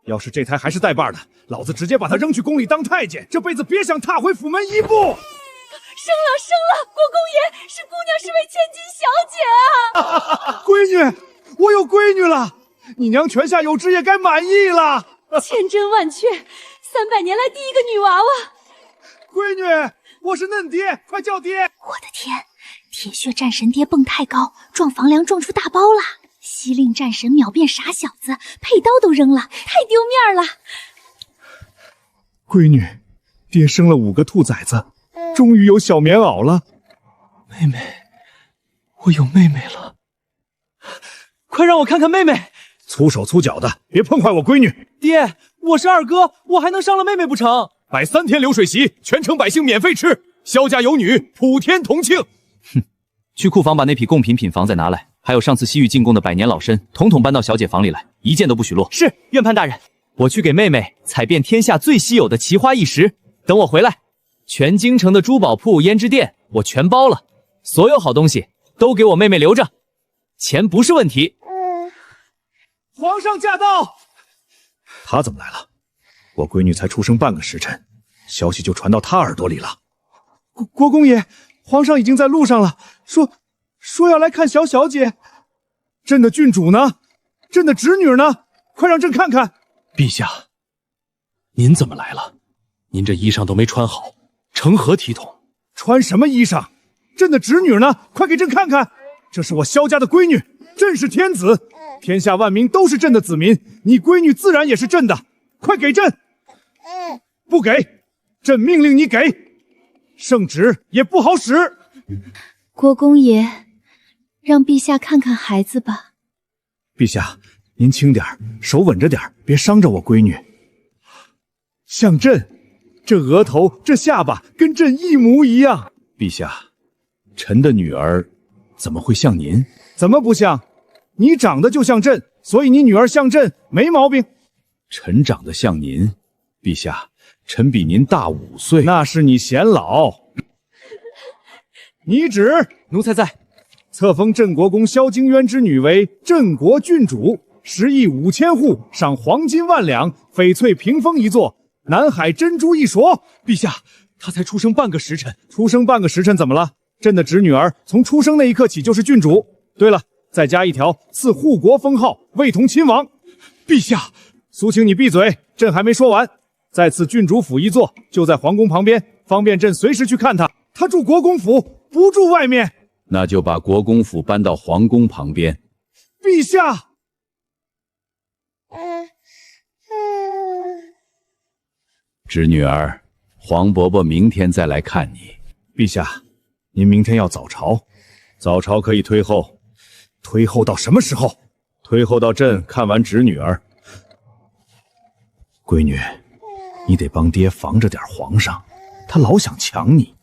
要是这胎还是带把的，老子直接把他扔去宫里当太监，这辈子别想踏回府门一步。生了，国公爷，是姑娘是位千金小姐啊！闺女，我有闺女了，你娘泉下有知也该满意了。千真万确，300年来第一个女娃娃。闺女，我是嫩爹，快叫爹！我的天，铁血战神爹蹦太高，撞房梁撞出大包了。西令战神秒变傻小子，佩刀都扔了，太丢面了。闺女，爹生了5个兔崽子，终于有小棉袄了。妹妹，我有妹妹了，快让我看看妹妹！粗手粗脚的，别碰坏我闺女！爹，我是二哥，我还能伤了妹妹不成？摆3天流水席，全城百姓免费吃，萧家有女，普天同庆。哼，去库房把那匹贡品品房再拿来，还有上次西域进贡的百年老参，统统搬到小姐房里来，一件都不许落。是，院判大人。我去给妹妹采遍天下最稀有的奇花异石，等我回来，全京城的珠宝铺、胭脂店我全包了，所有好东西都给我妹妹留着，钱不是问题。皇上驾到！他怎么来了？我闺女才出生半个时辰，消息就传到他耳朵里了。国公爷，皇上已经在路上了，说要来看小小姐。朕的郡主呢？朕的侄女呢？快让朕看看。陛下，您怎么来了？您这衣裳都没穿好，成何体统？穿什么衣裳？朕的侄女呢？快给朕看看。这是我萧家的闺女，朕是天子，天下万民都是朕的子民，你闺女自然也是朕的，快给朕！不给，朕命令你给，圣旨也不好使。国公爷，让陛下看看孩子吧。陛下，您轻点，手稳着点，别伤着我闺女。像朕，这额头、这下巴跟朕一模一样。陛下，臣的女儿怎么会像您？怎么不像？你长得就像朕，所以你女儿像朕，没毛病。臣长得像您，陛下，臣比您大5岁，那是你显老。拟旨，奴才在。册封镇国公萧京渊之女为镇国郡主，10亿5千户，赏黄金1万两，翡翠屏风1座，南海珍珠1镯。陛下，她才出生半个时辰。出生半个时辰怎么了？朕的侄女儿从出生那一刻起就是郡主。对了，再加一条赐护国封号，位同亲王。陛下，苏青，你闭嘴，朕还没说完。再赐郡主府1座，就在皇宫旁边，方便朕随时去看她。她住国公府，不住外面。那就把国公府搬到皇宫旁边。陛下，侄女儿，黄伯伯明天再来看你。陛下，您明天要早朝，早朝可以推后，推后到什么时候？推后到朕看完侄女儿。闺女，你得帮爹防着点皇上，他老想抢你。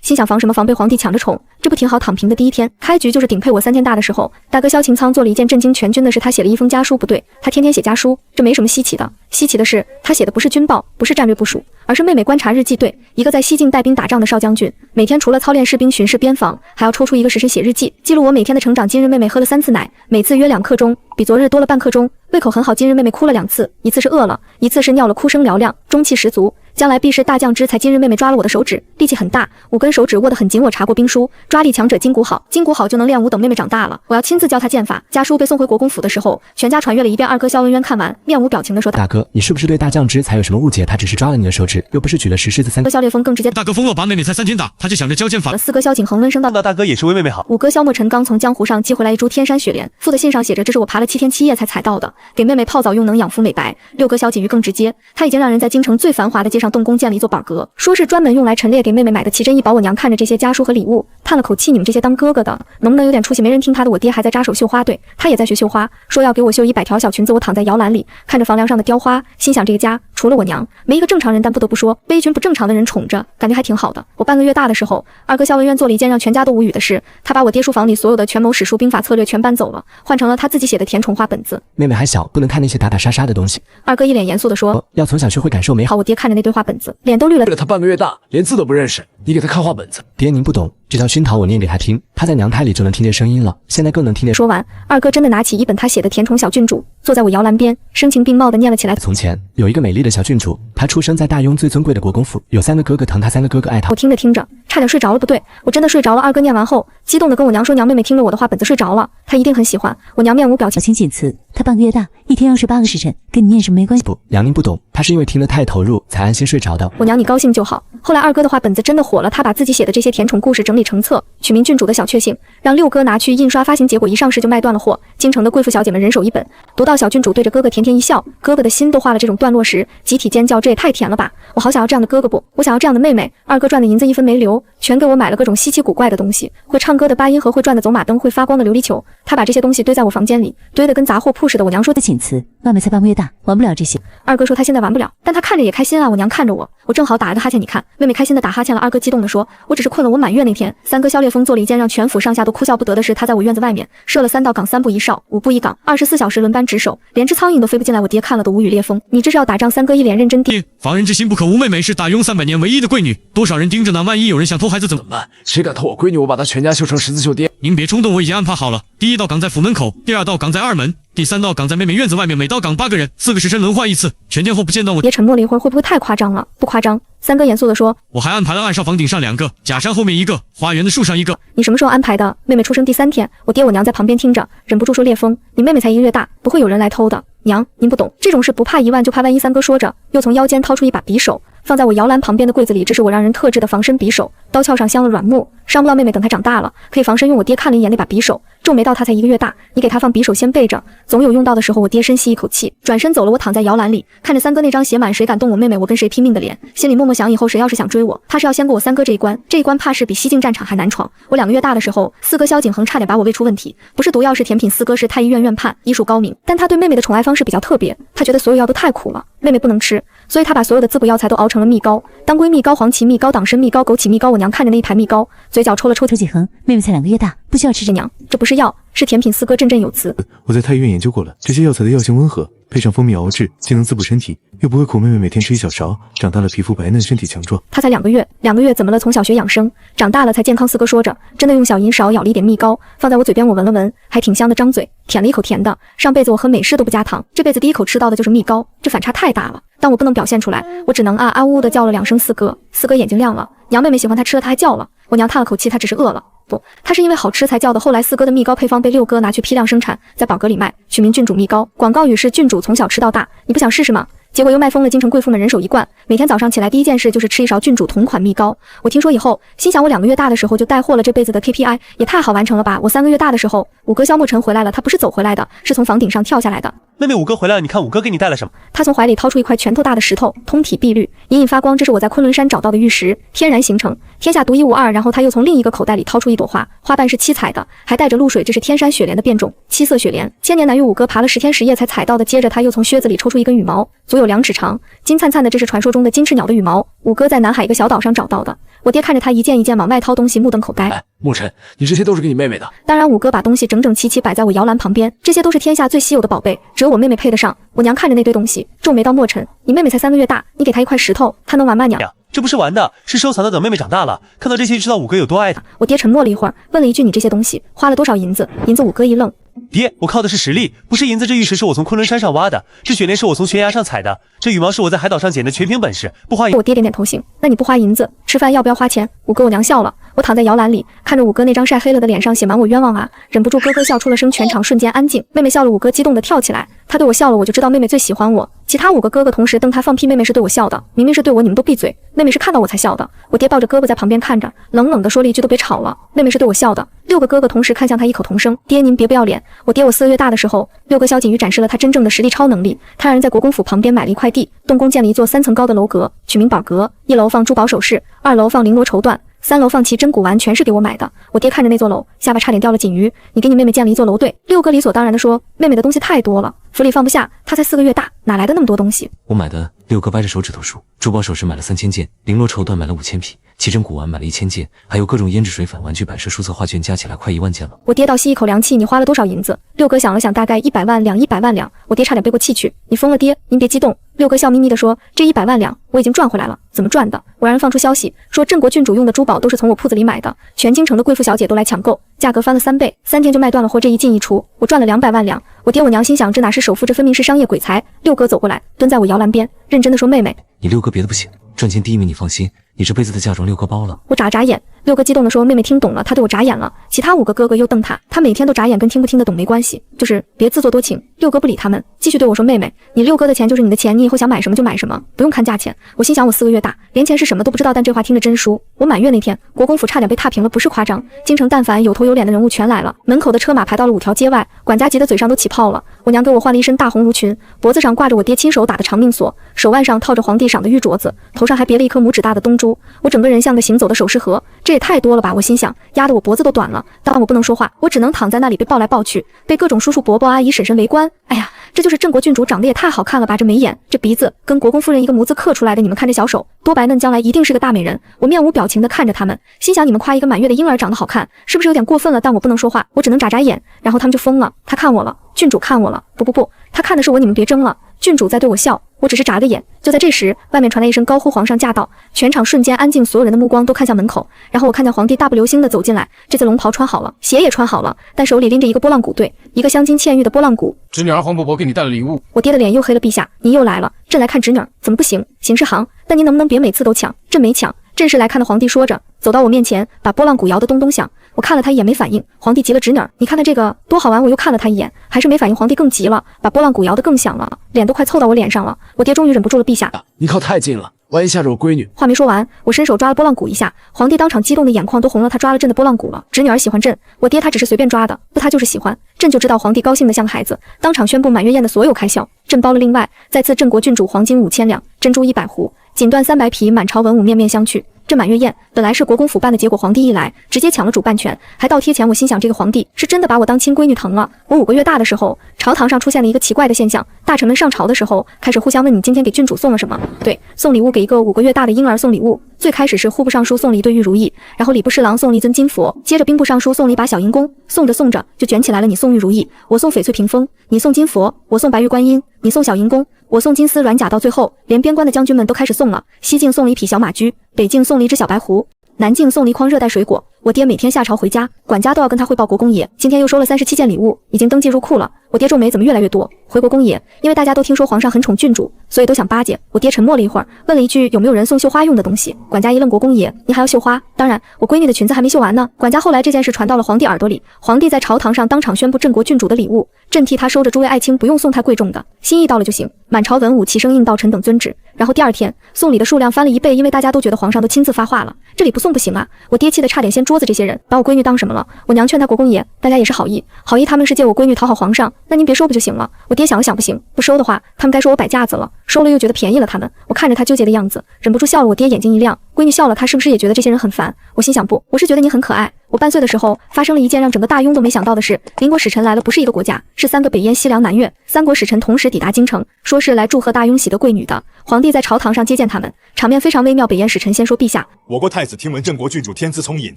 心想防什么防被皇帝抢着宠，这不挺好？躺平的第一天，开局就是顶配我3件大的时候，大哥萧擎苍做了一件震惊全军的事，他写了一封家书。不对，他天天写家书，这没什么稀奇的。稀奇的是，他写的不是军报，不是战略部署，而是妹妹观察日记。对，一个在西境带兵打仗的少将军，每天除了操练士兵巡视边防，还要抽出一个时辰写日记，记录我每天的成长。今日妹妹喝了3次奶，每次约2刻钟，比昨日多了半刻钟，胃口很好。今日妹妹哭了2次，一次是饿了，一次是尿了，哭声嘹亮，中气十足，将来必是大将之才。今日妹妹抓了我的手指，力气很大，5根手指握得很紧。我查过兵书，抓力强者筋骨好，筋骨好就能练武。等妹妹长大了，我要亲自教她剑法。家书被送回国公府的时候，全家传阅了一遍。二哥萧文渊看完，面无表情地说：“大哥，你是不是对大将之才有什么误解？他只是抓了你的手指，又不是举了石狮子3。”萧烈风更直接：“大哥封了把妹妹才3天打，他就想着教剑法。”4哥萧景恒温声道：“那大哥也是为妹妹好。”5哥萧墨尘刚从江湖上寄回来一株天山雪莲，附的信上写着：“这是我爬了7天7夜才采到的，给妹妹泡澡用，能养肤美白。”6哥萧景瑜更直接，他已经让人在京城最繁华的街上动工建了一座宝阁，说是专门用来陈列给妹妹买的奇珍异宝。我娘看着这些家书和礼物，叹了口气：“你们这些当哥哥的，能不能有点出息？没人听他的。”我爹还在扎手绣花，对，他也在学绣花，说要给我绣100条小裙子。我躺在摇篮里，看着房梁上的雕花，心想这个家除了我娘，没一个正常人。但不得不说，被一群不正常的人宠着，感觉还挺好的。我半个月大的时候，二哥萧文渊做了一件让全家都无语的事，他把我爹书房里所有的权谋史书兵法策略全搬走了，换成了他自己写的甜宠画本子。妹妹还小，不能看那些打打杀杀的东西。二哥一脸严肃地说：“要从小学会感受美好。”我爹看着那堆画本子，脸都绿了。他半个月大，连字都不认识，你给他看画本子。爹您不懂，这叫熏陶，我念给他听，他在娘胎里就能听见声音了，现在更能听见。说完，二哥真的拿起一本他写的甜宠小郡主，坐在我摇篮边，声情并茂地念了起来。从前有一个美丽的小郡主，她出生在大庸最尊贵的国公府，有3个哥哥疼她，3个哥哥爱她。我听着听着，差点睡着了。不对，我真的睡着了。二哥念完后，激动地跟我娘说：“娘，妹妹听了我的话，本子睡着了，她一定很喜欢。”我娘面无表情。小青谨词，她半个月大，一天要睡8个时辰，跟你念什么没关系。不，娘您不懂，她是因为听得太投入才安心睡着的。我娘你高兴就好。后来二哥的话本子真的火了，他把自己写的这些甜宠故事整理成册，取名《郡主的小确幸》，让六哥拿去印刷发行，结果一上市就卖断了货。京城的贵妇小姐们人手一本，读到小郡主对着哥哥甜甜一笑，哥哥的心都化了这种段落时，集体尖叫，这也太甜了吧！我好想要这样的哥哥不，我想要这样的妹妹。二哥赚的银子一分没留，全给我买了各种稀奇古怪的东西，会唱歌的八音盒，会转的走马灯，会发光的琉璃球。他把这些东西堆在我房间里，堆得跟杂货铺似的。我娘说的请辞，外妹才半个月大，玩不了这些。二哥说他现在玩不了，但他看着也开心啊。我娘看着我，我正好打了个哈欠，你看，妹妹开心的打哈欠了。二哥激动地说：“我只是困了。我满月那天，三哥萧烈风做了一件让全府上下都哭笑不得的事。他在我院子外面设了3道岗，3步一哨，5步一岗，24小时轮班值守，连只苍蝇都飞不进来。我爹看了都无语裂风。你这是要打仗？”三哥一脸认真地。防人之心不可无。妹妹是大庸300年唯一的贵女，多少人盯着呢？万一有人想偷孩子怎么办？谁敢偷我闺女，我把她全家绣成十字绣爹。您别冲动，我已经安排好了。第1道岗在府门口，第2道岗在二门，第3道岗在妹妹院子外面，每道岗8个人，4个时辰轮换一次，全天候不间断。我爹沉默了一会儿，会不会太夸张了？不夸张。三哥严肃地说：“我还安排了暗哨房顶上2个，假山后面1个，花园的树上1个。”你什么时候安排的？妹妹出生第3天，我爹我娘在旁边听着，忍不住说：“烈风，你妹妹才1个月大，不会有人来偷的。”娘，您不懂，这种事不怕1万就怕万一。三哥说着，又从腰间掏出一把匕首，放在我摇篮旁边的柜子里。这是我让人特制的防身匕首，刀鞘上镶了软木，伤不到妹妹。等她长大了可以防身用。我爹看了一眼那把匕首，皱眉道：“她才1个月大，你给她放匕首先备着，总有用到的时候。”我爹深吸一口气，转身走了。我躺在摇篮里，看着三哥那张写满谁敢动我妹妹我跟谁拼命的脸，心里默默想，以后谁要是想追我，他是要先过我三哥这一关。这一关怕是比西境战场还难闯。我2个月大的时候，四哥萧景恒差点把我喂出问题，不是毒药是甜品。四哥是太医院院判，医术高明，但他对妹妹的宠爱方式比较特别，他觉得所有药都太苦了，妹妹不能吃，所以他把所有的滋补药材都熬成了蜜膏，当归蜜膏、黄芪蜜膏、党参蜜膏、枸杞蜜膏。我娘看着那一排蜜膏，嘴角抽了抽。景恒，妹妹才2个月大，不需要吃这娘，这不是药，是甜品。四哥振振有词。我在太医院研究过了，这些药材的药性温和，配上蜂蜜熬制，既能滋补身体，又不会苦。妹妹每天吃1小勺，长大了皮肤白嫩，身体强壮。她才2个月，2个月怎么了？从小学养生，长大了才健康。四哥说着，真的用小银勺舀了一点蜜膏，放在我嘴边，我闻了闻，还挺香的，张嘴舔了一口甜的。上辈子我喝美式都不加糖，这辈子第一口吃到的就是蜜膏，这反差太大了。但我不能表现出来，我只能啊啊呜的叫了2声四哥。四哥眼睛亮了，娘妹妹喜欢他吃了，他还叫了。我娘叹了口气，他只是饿了。不，他是因为好吃才叫的。后来四哥的蜜膏配方被六哥拿去批量生产，在宝格里卖，取名郡主蜜膏，广告语是郡主从小吃到大，你不想试试吗？结果又卖疯了，京城贵妇们人手一罐，每天早上起来第一件事就是吃1勺郡主同款蜜膏。我听说以后，心想我2个月大的时候就带货了，这辈子的 KPI 也太好完成了吧。我3个月大的时候，五哥萧沐尘回来了，他不是走回来的，是从房顶上跳下来的。妹妹，五哥回来了，你看五哥给你带了什么？他从怀里掏出一块拳头大的石头，通体碧绿，隐隐发光，这是我在昆仑山找到的玉石，天然形成，天下独一无二。然后他又从另一个口袋里掏出一朵花，花瓣是7彩的，还带着露水，这是天山雪莲的变种，7色雪莲，千年难遇，五哥爬了10天10夜才采到的。接着他又从靴子里抽出一根羽毛，足有2指长，金灿灿的，这是传说中的金翅鸟的羽毛，五哥在南海一个小岛上找到的。我爹看着他一件一件往外掏东西，目瞪口呆。沐尘，你这些都是给你妹妹的。当然，五哥把东西整整齐齐摆在我摇篮旁边，这些都是天下最稀有的宝贝，只有我妹妹配得上。我娘看着那堆东西，皱眉道：“墨尘，你妹妹才3个月大，你给她一块石头，她能玩吗？娘，这不是玩的，是收藏的，等妹妹长大了，看到这些就知道五哥有多爱她。”我爹沉默了一会儿，问了一句：“你这些东西花了多少银子？”银子。五哥一愣。爹，我靠的是实力，不是银子。这玉石是我从昆仑山上挖的，这雪莲是我从悬崖上采的，这羽毛是我在海岛上捡的，全凭本事，不花银。我爹点点头，行，那你不花银子，吃饭要不要花钱？五哥，我娘笑了。我躺在摇篮里，看着五哥那张晒黑了的脸上写满我冤枉啊，忍不住咯咯笑出了声，全场瞬间安静。妹妹笑了，五哥激动地跳起来，他对我笑了，我就知道妹妹最喜欢我。其他5个哥哥同时瞪他放屁，妹妹是对我笑的，明明是对我，你们都闭嘴。妹妹是看到我才笑的。我爹抱着胳膊在旁边看着，冷冷地说了一句：“都别吵了。”妹妹是对我笑的。6个哥哥同时看向他，异口同声：“爹，您别不要脸。”我爹我4个月大的时候，6哥萧景瑜展示了他真正的实力超能力，他让人在国公府旁边买了一块地，动工建了一座3层高的楼阁，取名宝阁。1楼放珠宝首饰，2楼放绫罗绸缎，3楼放奇珍古玩，全是给我买的。我爹看着那座楼，下巴差点掉了。景瑜，你给你妹妹建了一座楼对？6哥理所当然地说：“妹妹的东西太多了，府里放不下，她才4个月大，哪来的那么多东西？”我买的6哥掰着手指头数，珠宝首饰买了3000件，绫罗绸缎买了5000匹，奇珍古玩买了1000件，还有各种胭脂水粉、玩具摆设、书册画卷，加起来快1万件了。我爹倒吸一口凉气，你花了多少银子？6哥想了想，大概100万两，100万两。我爹差点背过气去。你疯了爹，您别激动，六哥笑眯眯地说：“这100万两我已经赚回来了，怎么赚的？”我让人放出消息说，镇国郡主用的珠宝都是从我铺子里买的，全京城的贵妇小姐都来抢购，价格翻了3倍，3天就卖断了货。这一进一出，我赚了200万两。我爹我娘心想，这哪是首富，这分明是商业鬼才。六哥走过来，蹲在我摇篮边，认真地说：“妹妹，你六哥别的不行，赚钱第一名，你放心，你这辈子的嫁妆六哥包了。”我眨眨眼，六哥激动地说：“妹妹听懂了。”他对我眨眼了，其他5个哥哥又瞪他。他每天都眨眼，跟听不听得懂没关系，就是别自作多情。六哥不理他们，继续对我说：“妹妹，你六哥的钱就是你的钱，你以后想买什么就买什么，不用看价钱。”我心想，我4个月大，连钱是什么都不知道，但这话听着真舒。我满月那天，国公府差点被踏平了，不是夸张。京城但凡有头有脸的人物全来了，门口的车马排到了5条街外，管家急得嘴上都起泡了。我娘给我换了一身大红襦裙，脖子上挂着我爹亲手打的长命锁，手腕上套着皇帝赏的玉镯子，头上还别了一颗拇指大的东珠。我整个人像个行走的首饰盒，这也太多了吧！我心想，压得我脖子都短了。但我不能说话，我只能躺在那里被抱来抱去，被各种叔叔伯伯阿姨婶婶围观。哎呀，这就是镇国郡主，长得也太好看了吧！这眉眼，这鼻子，跟国公夫人一个模子刻出来的。你们看这小手，多白嫩，将来一定是个大美人。我面无表情地看着他们，心想，你们夸一个满月的婴儿长得好看，是不是有点过分了？但我不能说话，我只能眨眨眼，然后他们就疯了。他看我了，郡主看我了，不，他看的是我，你们别争了。郡主在对我笑，我只是眨个眼。就在这时，外面传来一声高呼：“皇上驾到！”全场瞬间安静，所有人的目光都看向门口。然后我看见皇帝大步流星地走进来，这次龙袍穿好了，鞋也穿好了，但手里拎着一个拨浪鼓，对，一个镶金嵌玉的拨浪鼓。侄女儿黄伯伯给你带了礼物。我爹的脸又黑了，陛下，您又来了，朕来看侄女儿，怎么不行？行是行，但您能不能别每次都抢？朕没抢，朕是来看的。皇帝说着，走到我面前，把拨浪鼓摇得咚咚响。我看了他一眼，没反应。皇帝急了：“侄女儿，你看看这个多好玩！”我又看了他一眼，还是没反应。皇帝更急了，把拨浪鼓摇得更响了，脸都快凑到我脸上了。我爹终于忍不住了：“陛下，你靠太近了，万一吓着我闺女。”话没说完，我伸手抓了拨浪鼓一下，皇帝当场激动的眼眶都红了。他抓了朕的拨浪鼓了。侄女儿喜欢朕，我爹他只是随便抓的，不他就是喜欢。朕就知道皇帝高兴的像个孩子，当场宣布满月宴的所有开销，朕包了。另外，再赐镇国郡主黄金5000两，珍珠100壶，锦缎300匹，满朝文武面面相觑。这满月宴本来是国公府办的，结果皇帝一来，直接抢了主办权，还倒贴钱。我心想，这个皇帝是真的把我当亲闺女疼了。我5个月大的时候，朝堂上出现了一个奇怪的现象，大臣们上朝的时候开始互相问你今天给郡主送了什么。对，送礼物给一个5个月大的婴儿送礼物。最开始是户部尚书送了一对玉如意，然后礼部侍郎送了一尊金佛，接着兵部尚书送了一把小银弓，送着送着就卷起来了。你送玉如意，我送翡翠屏风；你送金佛，我送白玉观音；你送小银弓，我送金丝软甲。到最后，连边关的将军们都开始送了。西境送了一匹小马驹，北境送了一只小白狐，南境送了一筐热带水果。我爹每天下朝回家，管家都要跟他汇报国公爷，今天又收了37件礼物，已经登记入库了。我爹皱眉，怎么越来越多？回国公爷，因为大家都听说皇上很宠郡主，所以都想巴结。我爹沉默了一会儿，问了一句：“有没有人送绣花用的东西？”管家一愣：“国公爷，您还要绣花？当然，我闺女的裙子还没绣完呢。”管家后来这件事传到了皇帝耳朵里，皇帝在朝堂上当场宣布镇国郡主的礼物，朕替他收着诸位爱卿，不用送太贵重的，心意到了就行。满朝文武齐声应道：“臣等遵旨。”然后第2天送礼的数量翻了1倍，因为大家都觉得皇上都亲自发话了，这礼不送不行啊！我爹气得差点掀桌子，这些人把我闺女当什么了？我娘劝他：“国公爷，大家也是好意，他们是借我闺女讨好皇上，那您别收不就行了？”我爹想了想，不行，不收的话，他们该说我摆架子了；收了又觉得便宜了他们。我看着他纠结的样子，忍不住笑了。我爹眼睛一亮，闺女笑了，他是不是也觉得这些人很烦？我心想，不，我是觉得你很可爱。我半岁的时候发生了一件让整个大雍都没想到的事，邻国使臣来了，不是一个国家，是3个北燕、西凉、南越3国使臣同时抵达京城，说是来祝贺大雍喜得贵女的。皇帝在朝堂上接见他们，场面非常微妙。北燕使臣先说：“陛下，我国太子听闻镇国郡主天资聪颖，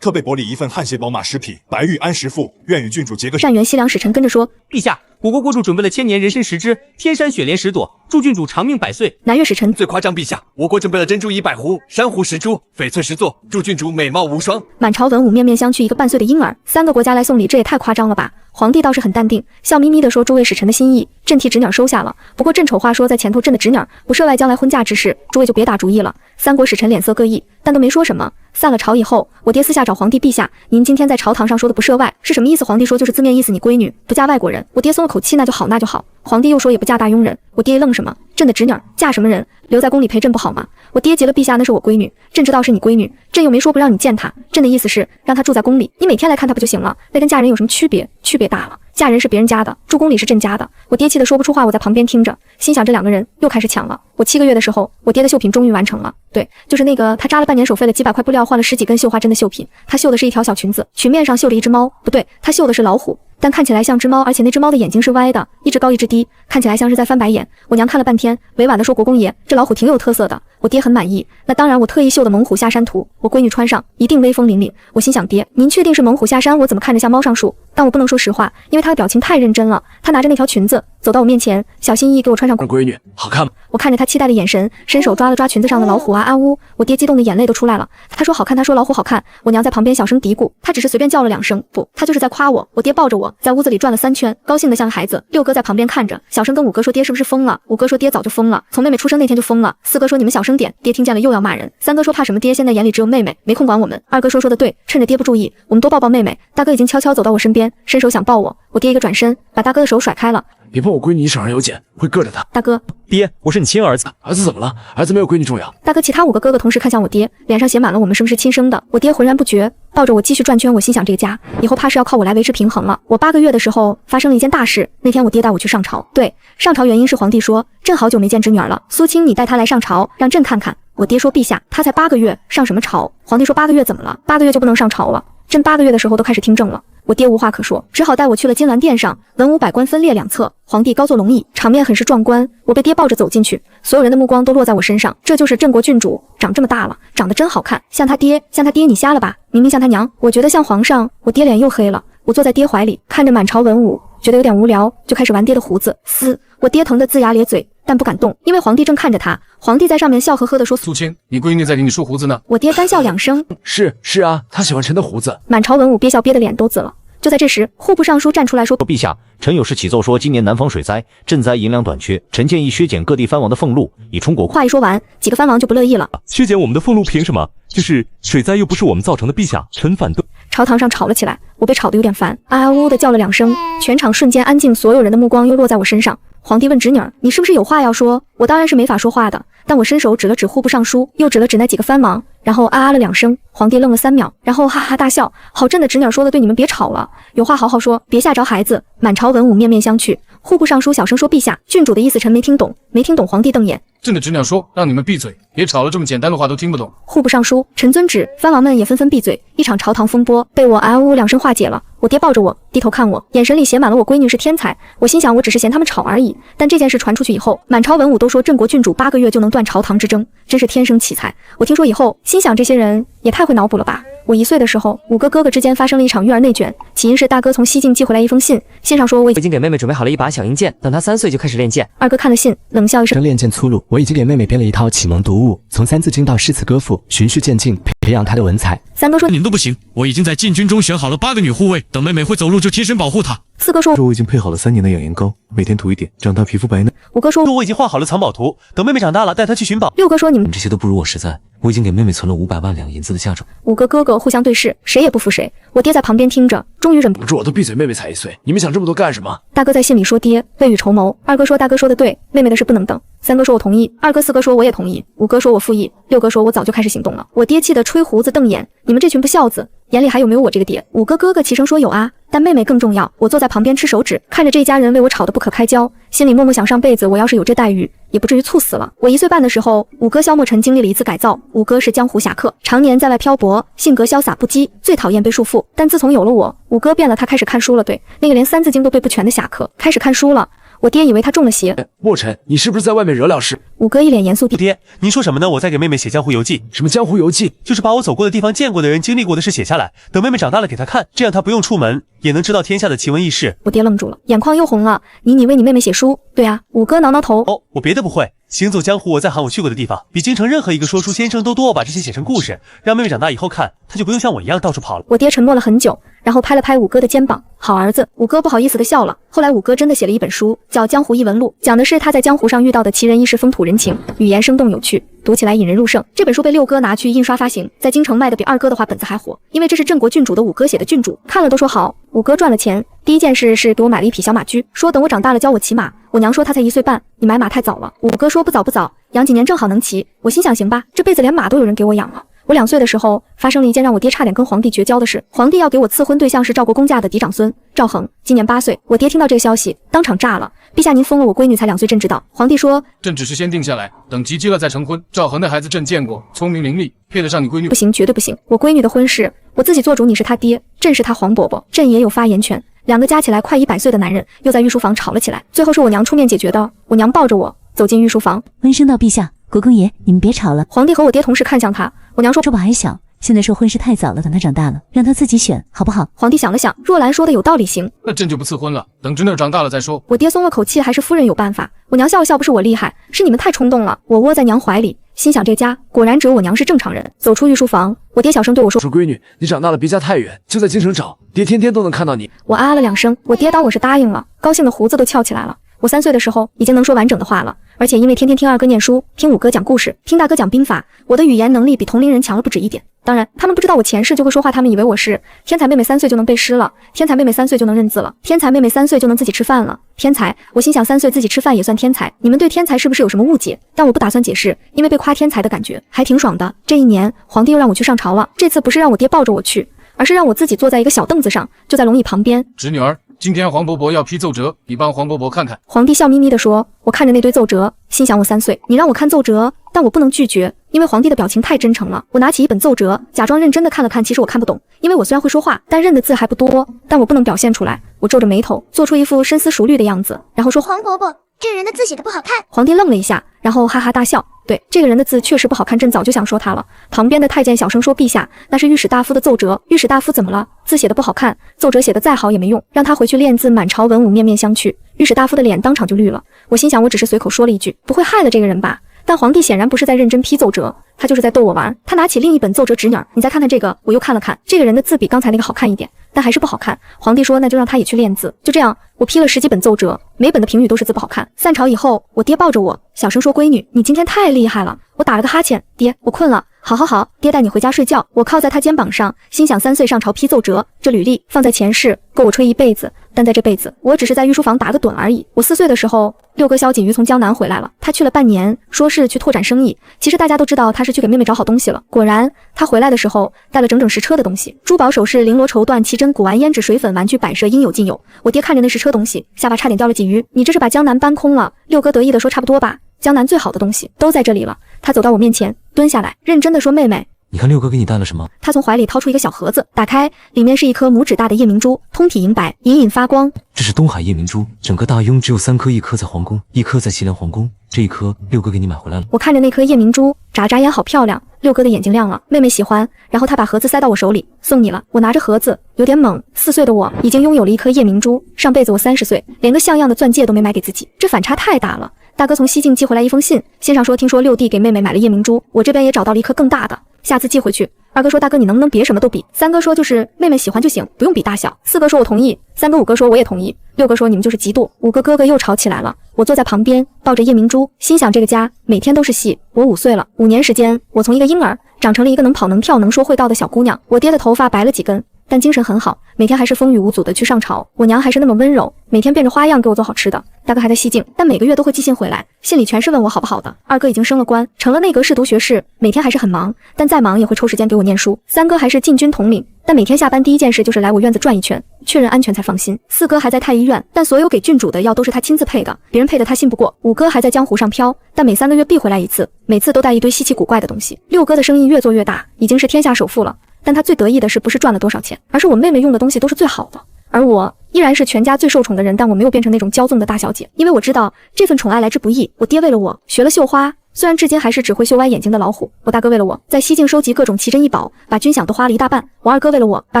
特备薄礼1份汗血宝马10匹，白玉安10副，愿与郡主结个。”善元西凉使臣跟着说：“陛下，我国国主准备了千年人参10支，天山雪莲10朵，祝郡主长命百岁。”南越使臣：“最夸张，陛下，我国准备了珍珠100壶，珊瑚10株，翡翠10座，祝郡主美貌无双。”满朝文武面面相觑，一个半岁的婴儿，3个国家来送礼，这也太夸张了吧！皇帝倒是很淡定，笑眯眯地说：“诸位使臣的心意，朕替侄女收下了。不过朕丑话说在前头，朕的侄女不涉外将来婚嫁之事，诸位就别打主意了。”3国使臣脸色各异，但都没说什么。散了朝以后，我爹私下找皇帝：“陛下，您今天在朝堂上说的不涉外是什么意思？”皇帝说：“就是字面意思，你闺女不嫁外国人。”我爹松了口气：“那就好，那就好。”皇帝又说：“也不嫁大庸人。”我爹一愣：“什么？朕的侄女嫁什么人？留在宫里陪朕不好吗？”我爹急了：“陛下，那是我闺女，朕知道是你闺女，朕又没说不让你见她，朕的意思是让她住在宫里，你每天来看她不就行了？那跟嫁人有什么区别？区别大了。嫁人是别人家的，住宫里是朕家的。”我爹气得说不出话，我在旁边听着，心想这2个人又开始抢了。我7个月的时候，我爹的绣品终于完成了。对，就是那个他扎了半年手，费了几百块布料，换了10几根绣花针的绣品。他绣的是一条小裙子，裙面上绣着一只猫，不对，他绣的是老虎，但看起来像只猫，而且那只猫的眼睛是歪的，一只高一只低，看起来像是在翻白眼。我娘看了半天，委婉地说：“国公爷，这老虎挺有特色的。”我爹很满意。那当然，我特意绣的猛虎下山图，我闺女穿上一定威风凛凛。我心想，爹，您确定是猛虎下山？我怎么看着像猫上树？但我不能说实话，因为她的表情太认真了。她拿着那条裙子，走到我面前，小心翼翼给我穿上。闺女，好看吗？我看着他期待的眼神，伸手抓了抓裙子上的老虎啊呜！我爹激动的眼泪都出来了。他说好看，他说老虎好看。我娘在旁边小声嘀咕，他只是随便叫了2声，不，他就是在夸我。我爹抱着我在屋子里转了3圈，高兴的像个孩子。六哥在旁边看着，小声跟五哥说爹是不是疯了？五哥说爹早就疯了，从妹妹出生那天就疯了。4哥说你们小声点，爹听见了又要骂人。3哥说怕什么爹现在眼里只有妹妹，没空管我们。2哥说的对，趁着爹不注意，我们多抱抱妹妹。大哥已经悄悄走到我身边，伸手想抱我，我爹一个转身，把大哥的手甩开了。别碰我闺女，你手上有茧，会硌着她。大哥，爹，我是你亲儿子。儿子怎么了？儿子没有闺女重要。大哥，其他5个哥哥同时看向我爹，脸上写满了我们是不是亲生的。我爹浑然不觉，抱着我继续转圈。我心想这个家以后怕是要靠我来维持平衡了。我8个月的时候发生了一件大事，那天我爹带我去上朝。对，上朝原因是皇帝说朕好久没见侄女儿了，苏青你带她来上朝，让朕看看。我爹说陛下，她才8个月，上什么朝？皇帝说8个月怎么了？8个月就不能上朝了？朕8个月的时候都开始听政了。我爹无话可说，只好带我去了金銮殿上，文武百官分列2侧，皇帝高坐龙椅，场面很是壮观。我被爹抱着走进去，所有人的目光都落在我身上。这就是镇国郡主，长这么大了，长得真好看，像他爹，像他爹，你瞎了吧？明明像他娘，我觉得像皇上。我爹脸又黑了，我坐在爹怀里，看着满朝文武，觉得有点无聊，就开始玩爹的胡子，撕。我爹疼得龇牙咧嘴，但不敢动，因为皇帝正看着他。皇帝在上面笑呵呵地说：“苏青，你闺女在给你梳胡子呢。”我爹干笑2声：“是啊，她喜欢臣的胡子。”满朝文武憋笑憋得脸都紫了。就在这时，户部尚书站出来说：“陛下，臣有事启奏说，今年南方水灾，赈灾银两短缺，臣建议削减各地藩王的俸禄，以充国库。”话一说完，几个藩王就不乐意了：“削减我们的俸禄凭什么？就是水灾又不是我们造成的，陛下，臣反对。”朝堂上吵了起来，我被吵得有点烦，啊呜的叫了2声，全场瞬间安静，所有人的目光又落在我身上。皇帝问侄女儿：“你是不是有话要说？”我当然是没法说话的，但我伸手指了指户部尚书，又指了指那几个藩王，然后啊了2声。皇帝愣了3秒，然后哈哈大笑。好朕的侄女儿说的对，你们别吵了，有话好好说，别吓着孩子。满朝文武面面相觑，户部尚书小声说：“陛下，郡主的意思臣没听懂。”没听懂，皇帝瞪眼。朕的侄女说让你们闭嘴，别吵了，这么简单的话都听不懂。户部尚书臣遵旨，藩王们也纷纷闭嘴。一场朝堂风波被我啊呜2声化解了。我爹抱着我，低头看我，眼神里写满了我闺女是天才。我心想，我只是嫌他们吵而已。但这件事传出去以后，满朝文武都说镇国郡主8个月就能断朝堂之争，真是天生奇才。我听说以后，心想这些人也太会脑补了吧。我1岁的时候，5个哥哥之间发生了一场育儿内卷，起因是大哥从西境寄回来一封信，信上说我已经给妹妹准备好了一把小银剑，等她3岁就开始练剑。2哥看了信，冷笑一声：“练剑粗鲁，我已经给妹妹编了一套启蒙读物，从3字经到诗词歌赋，循序渐进，培养她的文采。”3哥说：“你们都不行，我已经在禁军中选好了8个女护卫，等妹妹会走路就贴身保护她。4哥说：“我已经配好了3年的养颜膏，每天涂一点，长大皮肤白嫩。”5哥说：“我已经画好了藏宝图，等妹妹长大了带她去寻宝。”6哥说：“你们这些都不如我实在，我已经给妹妹存了500万两银子的嫁妆。”5个哥哥互相对视，谁也不服谁。我爹在旁边听着，终于忍不住：“我都闭嘴，妹妹才1岁，你们想这么多干什么？”大哥在信里说：“爹，未雨绸缪。”2哥说：“大哥说的对，妹妹的事不能等。”3哥说：“我同意。”2哥4哥说：“我也同意。”5哥说：“我复议。”6哥说：“我早就开始行动了。”我爹气得吹胡子瞪眼：“你们这群不孝子，眼里还有没有我这个爹？”5个哥哥齐声说：“有啊，但妹妹更重要。”我坐在旁边吃手指，看着这一家人为我吵得不可开交，心里默默想上辈子我要是有这待遇，也不至于猝死了。我1岁半的时候，5哥萧墨尘经历了一次改造。5哥是江湖侠客，常年在外漂泊，性格潇洒不羁，最讨厌被束缚。但自从有了我，5哥变了，他开始看书了。对，那个连3字经都背不全的侠客，开始看书了。我爹以为他中了邪。墨尘，你是不是在外面惹了事？5哥一脸严肃地：“爹，您说什么呢？我在给妹妹写江湖游记。什么江湖游记？就是把我走过的地方、见过的人、经历过的事写下来，等妹妹长大了给她看，这样她不用出门也能知道天下的奇闻异事。”我爹愣住了，眼眶又红了。你为你妹妹写书？对啊。5哥挠挠头：“哦，我别的不会。行走江湖，我在喊我去过的地方，比京城任何一个说书先生都多。我把这些写成故事，让妹妹长大以后看，她就不用像我一样到处跑了。”我爹沉默了很久，然后拍了拍5哥的肩膀：“好儿子。”5哥不好意思地笑了。后来5哥真的写了一本书，叫《江湖异闻录》，讲的是他在江湖上遇到的奇人异事、风土人情，语言生动有趣，读起来引人入胜。这本书被6哥拿去印刷发行，在京城卖的比2哥的话本子还火，因为这是镇国郡主的5哥写的郡主，看了都说好。5哥赚了钱，第一件事是给我买了一匹小马驹，说等我长大了教我骑马。我娘说她才1岁半，你买马太早了。5哥说不早不早，养几年正好能骑。我心想行吧，这辈子连马都有人给我养了。我2岁的时候发生了一件让我爹差点跟皇帝绝交的事，皇帝要给我赐婚对象是赵国公家的嫡长孙赵恒，今年8岁。我爹听到这个消息当场炸了：“陛下您疯了，我闺女才2岁，朕知道。”皇帝说：“朕只是先定下来，等及笄了再成婚。赵恒的孩子朕见过，聪明伶俐，配得上你闺女。”不行，绝对不行！我闺女的婚事我自己做主，你是她爹，朕是她黄伯伯，朕也有发言权。2个加起来快100岁的男人又在御书房吵了起来，最后是我娘出面解决的。我娘抱着我走进御书房：“闻声到陛下，国公爷，你们别吵了。”皇帝和我爹同时看向他，我娘说：“周宝还小，现在说婚事太早了，等他长大了，让他自己选，好不好？皇帝想了想，若兰说的有道理，行。那朕就不赐婚了，等侄女长大了再说。我爹松了口气，还是夫人有办法。我娘笑了笑，不是我厉害，是你们太冲动了。我窝在娘怀里，心想这家果然只有我娘是正常人。走出御书房，我爹小声对我说：“闺女，你长大了别家太远，就在京城找，爹天天都能看到你。”我啊了2声，我爹当我是答应了，高兴的胡子都翘起来了。我3岁的时候已经能说完整的话了，而且因为天天听二哥念书，听五哥讲故事，听大哥讲兵法，我的语言能力比同龄人强了不止一点。当然，他们不知道我前世就会说话，他们以为我是天才妹妹3岁就能背诗了，天才妹妹3岁就能认字了，天才妹妹3岁就能自己吃饭了。天才，我心想3岁自己吃饭也算天才？你们对天才是不是有什么误解？但我不打算解释，因为被夸天才的感觉还挺爽的。这一年，皇帝又让我去上朝了，这次不是让我爹抱着我去，而是让我自己坐在一个小凳子上，就在龙椅旁边。侄女儿，今天黄伯伯要批奏折，你帮黄伯伯看看。皇帝笑眯眯地说。我看着那堆奏折，心想我3岁，你让我看奏折，但我不能拒绝，因为皇帝的表情太真诚了。我拿起一本奏折，假装认真的看了看，其实我看不懂，因为我虽然会说话，但认的字还不多，但我不能表现出来。我皱着眉头，做出一副深思熟虑的样子，然后说：“黄伯伯，这人的字写得不好看。”皇帝愣了一下，然后哈哈大笑。对，这个人的字确实不好看，朕早就想说他了。旁边的太监小声说：“陛下，那是御史大夫的奏折。御史大夫怎么了？字写得不好看，奏折写得再好也没用，让他回去练字，满朝文武面面相觑。”御史大夫的脸当场就绿了。我心想，我只是随口说了一句，不会害了这个人吧？但皇帝显然不是在认真批奏折，他就是在逗我玩。他拿起另一本奏折，侄女儿，你再看看这个。我又看了看，这个人的字比刚才那个好看一点，但还是不好看。皇帝说，那就让他也去练字。就这样，我批了10几本奏折，每本的评语都是字不好看。散朝以后，我爹抱着我，小声说：“闺女，你今天太厉害了。”我打了个哈欠，爹，我困了。好好好，爹带你回家睡觉。我靠在他肩膀上，心想3岁上朝批奏折，这履历放在前世够我吹一辈子，但在这辈子，我只是在御书房打个盹而已。我4岁的时候，六哥萧锦瑜从江南回来了，他去了半年，说是去拓展生意。其实大家都知道他是去给妹妹找好东西了。果然，他回来的时候带了整整10车的东西，珠宝首饰、绫罗绸缎、奇珍古玩、胭脂水粉、玩具摆设，应有尽有。我爹看着那10车东西，下巴差点掉了几鱼。你这是把江南搬空了？六哥得意地说：“差不多吧，江南最好的东西都在这里了。”他走到我面前，蹲下来，认真地说：“妹妹。”你看六哥给你带了什么？他从怀里掏出一个小盒子，打开，里面是一颗拇指大的夜明珠，通体银白，隐隐发光。这是东海夜明珠，整个大雍只有3颗，1颗在皇宫，1颗在西凉皇宫。这一颗六哥给你买回来了。我看着那颗夜明珠，眨眨眼，好漂亮。六哥的眼睛亮了，妹妹喜欢。然后他把盒子塞到我手里，送你了。我拿着盒子，有点懵。4岁的我已经拥有了一颗夜明珠，上辈子我30岁，连个像样的钻戒都没买给自己，这反差太大了。大哥从西境寄回来一封信，信上说听说六弟给妹妹买了夜明珠，我这边也找到了一颗更大的，下次寄回去。二哥说大哥你能不能别什么都比？三哥说就是妹妹喜欢就行，不用比大小。4哥说我同意，3哥5哥说我也同意，6哥说你们就是嫉妒。5个哥哥又吵起来了。我坐在旁边抱着夜明珠，心想这个家每天都是戏。我5岁了，5年时间，我从一个婴儿长成了一个能跑能跳能说会道的小姑娘。我爹的头发白了几根，但精神很好，每天还是风雨无阻的去上朝。我娘还是那么温柔，每天变着花样给我做好吃的。大哥还在西境，但每个月都会寄信回来，信里全是问我好不好的。2哥已经升了官，成了内阁侍读学士，每天还是很忙，但再忙也会抽时间给我念书。3哥还是禁军统领，但每天下班第一件事就是来我院子转一圈，确认安全才放心。4哥还在太医院，但所有给郡主的药都是他亲自配的，别人配的他信不过。5哥还在江湖上飘，但每3个月必回来一次，每次都带一堆稀奇古怪的东西。6哥的生意越做越大，已经是天下首富了。但他最得意的是不是赚了多少钱，而是我妹妹用的东西都是最好的，而我依然是全家最受宠的人。但我没有变成那种骄纵的大小姐，因为我知道这份宠爱来之不易。我爹为了我学了绣花，虽然至今还是只会绣歪眼睛的老虎。我大哥为了我在西境收集各种奇珍异宝，把军饷都花了一大半。我2哥为了我把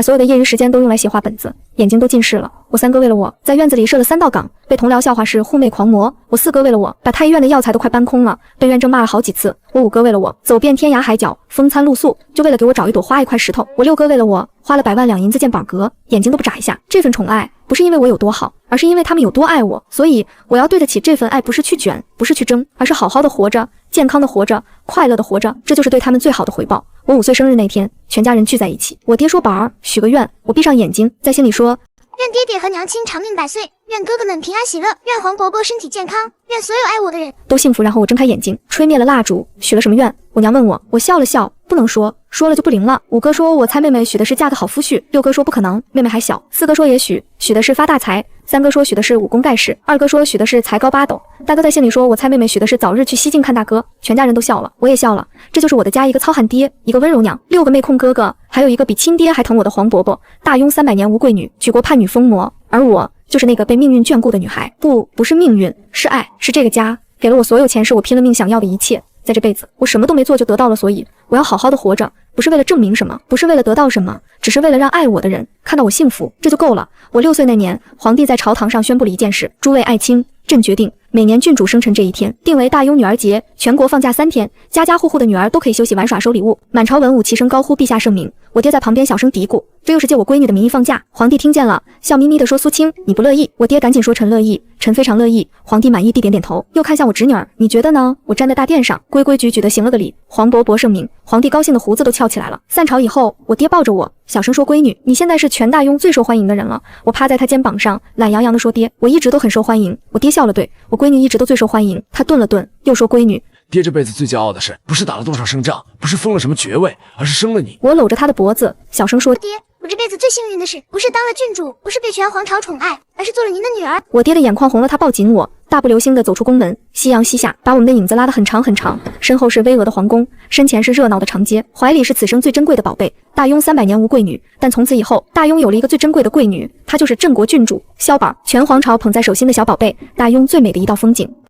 所有的业余时间都用来写画本子，眼睛都近视了。我3哥为了我在院子里设了3道岗，被同僚笑话是护妹狂魔。我4哥为了我把太医院的药材都快搬空了，被院正骂了好几次。我5哥为了我走遍天涯海角，风餐露宿，就为了给我找一朵花一块石头。我6哥为了我花了100万两银子建宝阁，眼睛都不眨一下。这份宠爱不是因为我有多好，而是因为他们有多爱我，所以我要对得起这份爱，不是去卷，不是去争，而是好好的活着，健康的活着，快乐的活着，这就是对他们最好的回报。我5岁生日那天，全家人聚在一起，我爹说宝儿许个愿，我闭上眼睛，在心里说愿爹爹和娘亲长命百岁，愿哥哥们平安喜乐，愿黄伯伯身体健康，愿所有爱我的人都幸福。然后我睁开眼睛，吹灭了蜡烛，许了什么愿？我娘问我，我笑了笑，不能说，说了就不灵了。5哥说我猜妹妹许的是嫁个好夫婿，6哥说不可能，妹妹还小。4哥说也许的是发大财，3哥说许的是武功盖世，2哥说许的是才高8斗。大哥在心里说我猜妹妹许的是早日去西境看大哥。全家人都笑了，我也笑了。这就是我的家，一个糙汉爹，一个温柔娘，6个妹控哥哥，还有一个比亲爹还疼我的黄伯伯。大雍300年无贵女，举国叛女疯魔，而我就是那个被命运眷顾的女孩。不是命运，是爱，是这个家给了我所有前世我拼了命想要的一切。在这辈子我什么都没做就得到了，所以我要好好的活着，不是为了证明什么，不是为了得到什么，只是为了让爱我的人看到我幸福，这就够了。我6岁那年，皇帝在朝堂上宣布了一件事：诸位爱卿，朕决定每年郡主生辰这一天定为大雍女儿节，全国放假3天，家家户户的女儿都可以休息玩耍收礼物。满朝文武齐声高呼陛下圣明。我爹在旁边小声嘀咕，这又是借我闺女的名义放假。皇帝听见了，笑眯眯地说：苏青，你不乐意？我爹赶紧说：臣乐意，臣非常乐意。皇帝满意地点点头，又看向我侄女儿，你觉得呢？我站在大殿上，规规矩矩地行了个礼。黄伯伯圣明。皇帝高兴的胡子都翘起来了。散朝以后，我爹抱着我，小声说：闺女，你现在是全大雍最受欢迎的人了。我趴在他肩膀上，懒洋洋地说：爹，我一直都很受欢迎。我爹笑了，对，我闺女一直都最受欢迎。他顿了顿，又说：闺女，爹这辈子最骄傲的是，不是打了多少胜仗，不是封了什么爵位，而是生了你。我搂着他的脖子，小声说：爹，我这辈子最幸运的是，不是当了郡主，不是被全皇朝宠爱，而是做了您的女儿。我爹的眼眶红了，他抱紧我，大步流星地走出宫门，夕阳西下，把我们的影子拉得很长很长。身后是巍峨的皇宫，身前是热闹的长街，怀里是此生最珍贵的宝贝。大雍300年无贵女，但从此以后，大雍有了一个最珍贵的贵女，她就是镇国郡主萧宝，全皇朝捧在手心的小宝贝，大雍最美的一道风景。